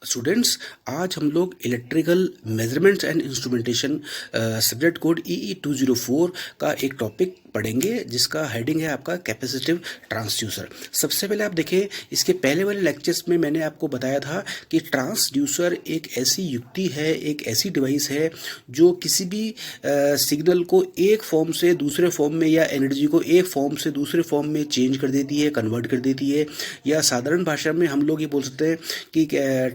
Students, आज हम लोग electrical measurements and instrumentation subject code EE 204 का एक टॉपिक पढ़ेंगे जिसका हेडिंग है आपका कैपेसिटिव ट्रांसड्यूसर। सबसे पहले आप देखें, इसके पहले वाले लेक्चर्स में मैंने आपको बताया था कि ट्रांसड्यूसर एक ऐसी युक्ति है, एक ऐसी डिवाइस है जो किसी भी सिग्नल को एक फॉर्म से दूसरे फॉर्म में या एनर्जी को एक फॉर्म से दूसरे फॉर्म में चेंज कर देती है, कन्वर्ट कर देती है। या साधारण भाषा में हम लोग ये बोल सकते हैं कि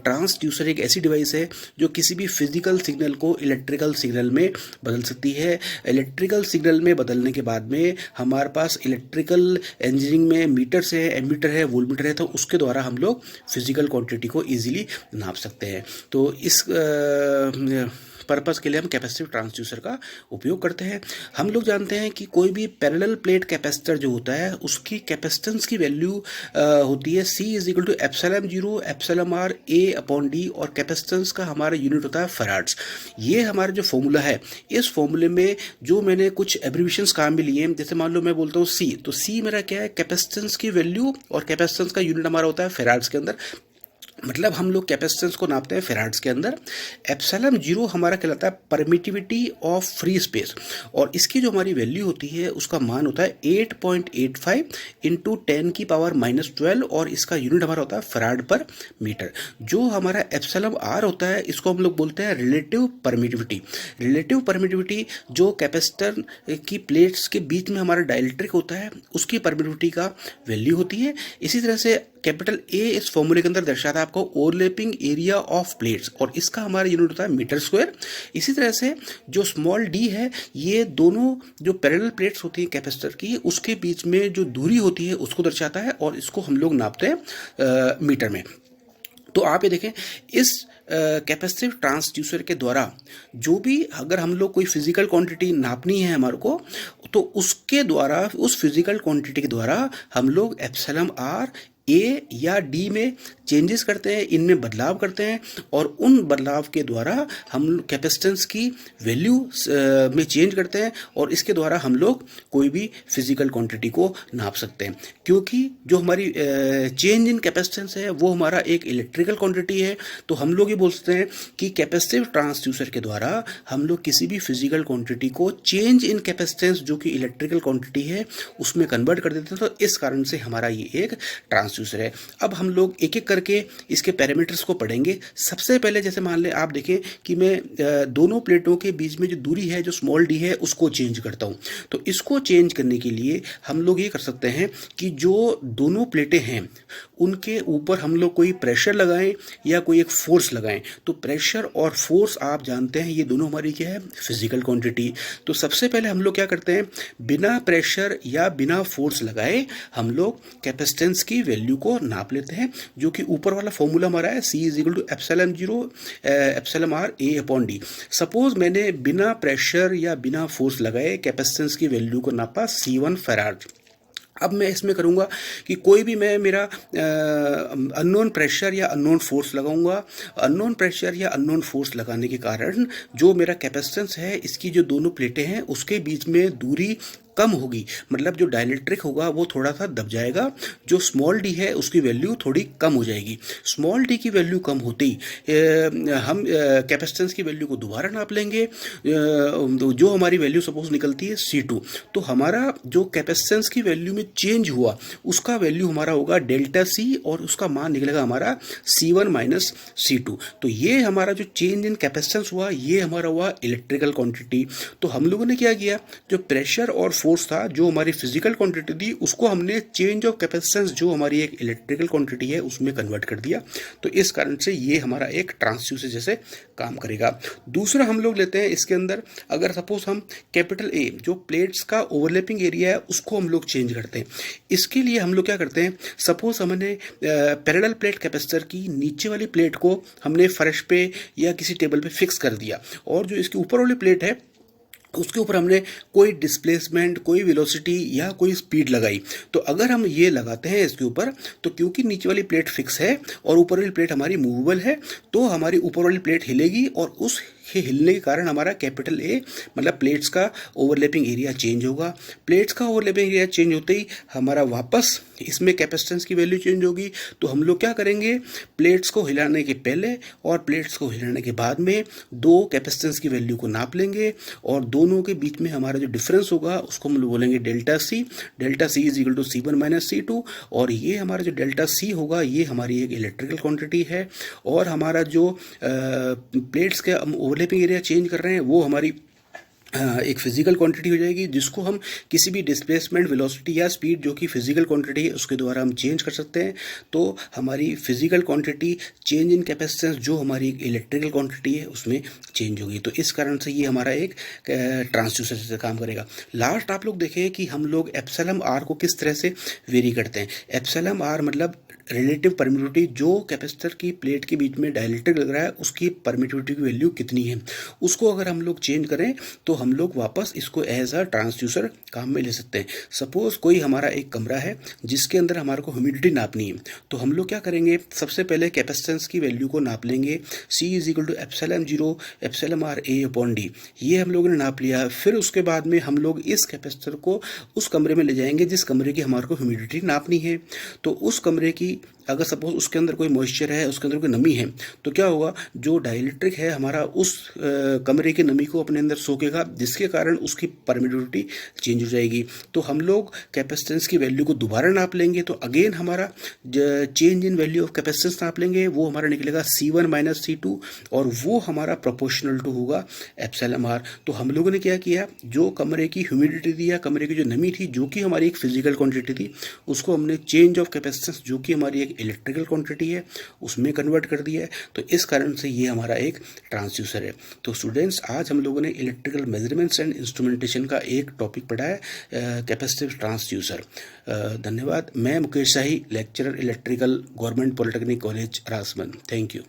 ट्रांसड्यूसर एक ऐसी डिवाइस है जो किसी भी फिजिकल सिग्नल को इलेक्ट्रिकल सिग्नल में बदल सकती है। इलेक्ट्रिकल सिग्नल में बदलने के बाद में हमारे पास इलेक्ट्रिकल इंजीनियरिंग में मीटर्स है, एमीटर है, वोल्टमीटर है, तो उसके द्वारा हम लोग फिजिकल क्वांटिटी को इजीली नाप सकते हैं। तो इस पर्पस के लिए हम कैपेसिटिव ट्रांसड्यूसर का उपयोग करते हैं। हम लोग जानते हैं कि कोई भी पैरेलल प्लेट कैपेसिटर जो होता है उसकी कैपेसिटेंस की वैल्यू होती है C = epsilon 0 epsilon R A/D, और कैपेसिटेंस का हमारा यूनिट होता है फैराड्स। ये हमारा जो फॉर्मूला है, इस फॉर्मूले में जो मैंने कुछ एब्रिविएशंस काम में लिए हैं, जैसे मान लो मैं बोलता हूँ C, तो C मेरा क्या है, कैपेसिटेंस की वैल्यू, और कैपेसिटेंस का यूनिट हमारा होता है फैराड्स के अंदर। मतलब हम लोग कैपेसिटेंस को नापते हैं फैराड्स के अंदर। एप्सिलॉन 0 हमारा कहलाता है परमिटिविटी ऑफ फ्री स्पेस, और इसकी जो हमारी वैल्यू होती है उसका मान होता है 8.85 × 10⁻⁻12, और इसका यूनिट हमारा होता है फैराड पर मीटर। जो हमारा एप्सिलॉन R होता है इसको हम लोग बोलते हैं रिलेटिव परमिटिविटी। रिलेटिव परमिटिविटी जो कैपेसिटर की प्लेट्स के बीच में हमारा डाइलेक्ट्रिक होता है उसकी परमिटिविटी का वैल्यू होती है। इसी तरह से कैपिटल A इस फॉर्मूले के अंदर दर्शाता है आपको ओवरलैपिंग एरिया ऑफ प्लेट्स, और इसका हमारा यूनिट होता है मीटर स्क्वायर। इसी तरह से जो स्मॉल d है, ये दोनों जो पैरेलल प्लेट्स होती हैं कैपेसिटर की, उसके बीच में जो दूरी होती है उसको दर्शाता है, और इसको हम लोग नापते हैं मीटर में। तो आप ये देखें, इस कैपेसिटिव ट्रांसड्यूसर के द्वारा जो भी अगर हम लोग कोई फिजिकल क्वांटिटी नापनी है हमारे को, तो उसके द्वारा, उस फिजिकल क्वांटिटी के द्वारा हम लोग एप्सिलॉन R A या D में चेंजेस करते हैं, इनमें बदलाव करते हैं, और उन बदलाव के द्वारा हम कैपेसिटेंस की वैल्यू में चेंज करते हैं, और इसके द्वारा हम लोग कोई भी फिजिकल क्वांटिटी को नाप सकते हैं। क्योंकि जो हमारी चेंज इन कैपेसिटेंस है वो हमारा एक इलेक्ट्रिकल क्वांटिटी है, तो हम लोग ये बोल सकते हैं कि कैपेसिटिव ट्रांसड्यूसर के द्वारा हम लोग किसी भी फिजिकल क्वांटिटी को चेंज इन कैपेसिटेंस जो कि इलेक्ट्रिकल क्वांटिटी है उसमें कन्वर्ट कर देते हैं। तो इस कारण से हमारा ये एक ट्रांसड्यूसर है। अब हम लोग एक एक करके इसके पैरामीटर्स को पढ़ेंगे। सबसे पहले जैसे मान लें आप देखें कि मैं दोनों प्लेटों के बीच में जो दूरी है, जो स्मॉल d है, उसको चेंज करता हूं। तो इसको चेंज करने के लिए हम लोग ये कर सकते हैं कि जो दोनों प्लेटें हैं उनके ऊपर हम लोग कोई प्रेशर लगाएं या कोई एक फोर्स लगाएं। तो प्रेशर और फोर्स आप जानते हैं ये दोनों हमारी क्या है, फिजिकल क्वांटिटी। तो सबसे पहले हम लोग क्या करते हैं, बिना प्रेशर या बिना फोर्स लगाए हम लोग कैपेसिटेंस की वैल्यू को नाप लेते हैं, जो कि ऊपर वाला फॉर्मूला हमारा है C = epsilon 0 epsilon R A/D। Suppose मैंने बिना प्रेशर या बिना फोर्स लगाए कैपेसिटेंस की वैल्यू को नापा C1 फैराड। अब मैं इसमें करूंगा कि कोई भी मैं मेरा अननोन प्रेशर या अननोन फोर्स लगाऊंगा। अननोन प्रेशर या अननोन फोर्स लगाने के कारण जो मेरा कैपेसिटेंस है, इसकी जो दोनों प्लेटें हैं उसके बीच में दूरी कम होगी, मतलब जो डाइलेक्ट्रिक होगा वो थोड़ा सा दब जाएगा। जो स्मॉल d है उसकी वैल्यू थोड़ी कम हो जाएगी। स्मॉल d की वैल्यू कम होती हम कैपेसिटेंस की वैल्यू को दोबारा नाप लेंगे, जो हमारी वैल्यू सपोज निकलती है C2। तो हमारा जो कैपेसिटेंस की वैल्यू में चेंज हुआ उसका वैल्यू हमारा होगा डेल्टा C, और उसका मान निकलेगा हमारा C1 - C2। तो ये हमारा जो चेंज इन कैपेसिटेंस हुआ ये हमारा हुआ इलेक्ट्रिकल क्वांटिटी। तो हम लोगों ने क्या किया, जो प्रेशर और फोर्स था जो हमारी फिजिकल क्वांटिटी थी उसको हमने चेंज ऑफ कैपेसिटेंस जो हमारी एक इलेक्ट्रिकल क्वांटिटी है उसमें कन्वर्ट कर दिया। तो इस कारण से ये हमारा एक ट्रांसड्यूसर जैसे काम करेगा। दूसरा हम लोग लेते हैं इसके अंदर, अगर सपोज हम कैपिटल A जो प्लेट्स का ओवरलैपिंग एरिया है उसको हम लोग चेंज करते हैं। इसके लिए हम लोग क्या करते हैं, सपोज हमने पैरेलल प्लेट कैपेसिटर की नीचे वाली प्लेट को हमने फर्श पे या किसी टेबल पे फिक्स कर दिया, और जो इसकी ऊपर वाली प्लेट है उसके ऊपर हमने कोई डिस्प्लेसमेंट, कोई वेलोसिटी या कोई स्पीड लगाई। तो अगर हम ये लगाते हैं इसके ऊपर, तो क्योंकि नीचे वाली प्लेट फिक्स है और ऊपर वाली प्लेट हमारी मूवेबल है, तो हमारी ऊपर वाली प्लेट हिलेगी, और उस के हिलने के कारण हमारा कैपिटल ए मतलब प्लेट्स का ओवरलैपिंग एरिया चेंज होगा। प्लेट्स का ओवरलैपिंग एरिया चेंज होते ही हमारा वापस इसमें कैपेसिटेंस की वैल्यू चेंज होगी। तो हम लोग क्या करेंगे, प्लेट्स को हिलाने के पहले और प्लेट्स को हिलाने के बाद में दो कैपेसिटेंस की वैल्यू को नाप लेंगे और दोनों के बीच में हमारा जो डिफरेंस होगा उसको हम लोग बोलेंगे delta C. Delta C is equal to C1 minus C2। और ये हमारा जो डेल्टा सी होगा ये हमारी एक इलेक्ट्रिकल क्वांटिटी है। और हमारा जो प्लेट्स के हम ओवरलैपिंग एरिया चेंज कर रहे हैं वो हमारी एक फिजिकल क्वांटिटी हो जाएगी, जिसको हम किसी भी डिस्प्लेसमेंट वेलोसिटी या स्पीड जो कि फिजिकल क्वांटिटी है उसके द्वारा हम चेंज कर सकते हैं। तो हमारी physical quantity change in capacitance जो हमारी एक इलेक्ट्रिकल क्वांटिटी है उसमें चेंज होगी। तो इस कारण से ये हमारा एक ट्रांसड्यूसर से काम करेगा। लास्ट आप लोग देखें कि हम लोग एप्सिलॉन आर को किस तरह से वेरी करते हैं। एप्सिलॉन आर मतलब रिलेटिव परमिटिविटी, जो कैपेसिटर की प्लेट के बीच में डाइलेक्ट्रिक लग रहा है उसकी परमिटिविटी की वैल्यू कितनी है, उसको अगर हम लोग चेंज करें तो हम लोग वापस इसको एज अ ट्रांसड्यूसर काम में ले सकते हैं। सपोज कोई हमारा एक कमरा है जिसके अंदर हमारे को ह्यूमिडिटी नापनी है, तो हम लोग क्या करेंगे, सबसे पहले कैपेसिटेंस की वैल्यू को नाप लेंगे। C is equal to epsilon 0 epsilon r A upon D, ये हम लोगों ने नाप लिया। फिर उसके बाद में हम लोग इस कैपेसिटर को उस कमरे में ले जाएंगे जिस कमरे की हमारे को ह्यूमिडिटी नापनी है। तो उस कमरे की अगर सपोज उसके अंदर कोई मॉइस्चर है, उसके अंदर कोई नमी है, तो क्या होगा, जो डाइलेक्ट्रिक है हमारा उस कमरे की नमी को अपने अंदर सोखेगा, जिसके कारण उसकी परमिटिविटी चेंज हो जाएगी। तो हम लोग कैपेसिटेंस की वैल्यू को दोबारा नाप लेंगे, तो अगेन हमारा change in value of capacitance नाप लेंगे, वो हमारा निकलेगा C1 माइनस C2 और वो हमारा प्रोपोर्शनल टू होगा एप्सिलॉन आर। तो हम लोगों ने क्या किया, जो कमरे की ह्यूमिडिटी थी या कमरे की जो नमी थी जो कि हमारी एक फिजिकल क्वांटिटी थी, उसको हमने चेंज ऑफ कैपेसिटेंस जो कि हमारी इलेक्ट्रिकल क्वांटिटी है उसमें कन्वर्ट कर दिया है। तो इस कारण से ये हमारा एक ट्रांसड्यूसर है। तो स्टूडेंट्स, आज हम लोगों ने इलेक्ट्रिकल मेजरमेंट्स एंड इंस्ट्रूमेंटेशन का एक टॉपिक पढ़ा है, कैपेसिटिव ट्रांसड्यूसर। धन्यवाद। मैं Mukesh Shahi, lecturer electrical, government polytechnic college Rajmand. Thank you.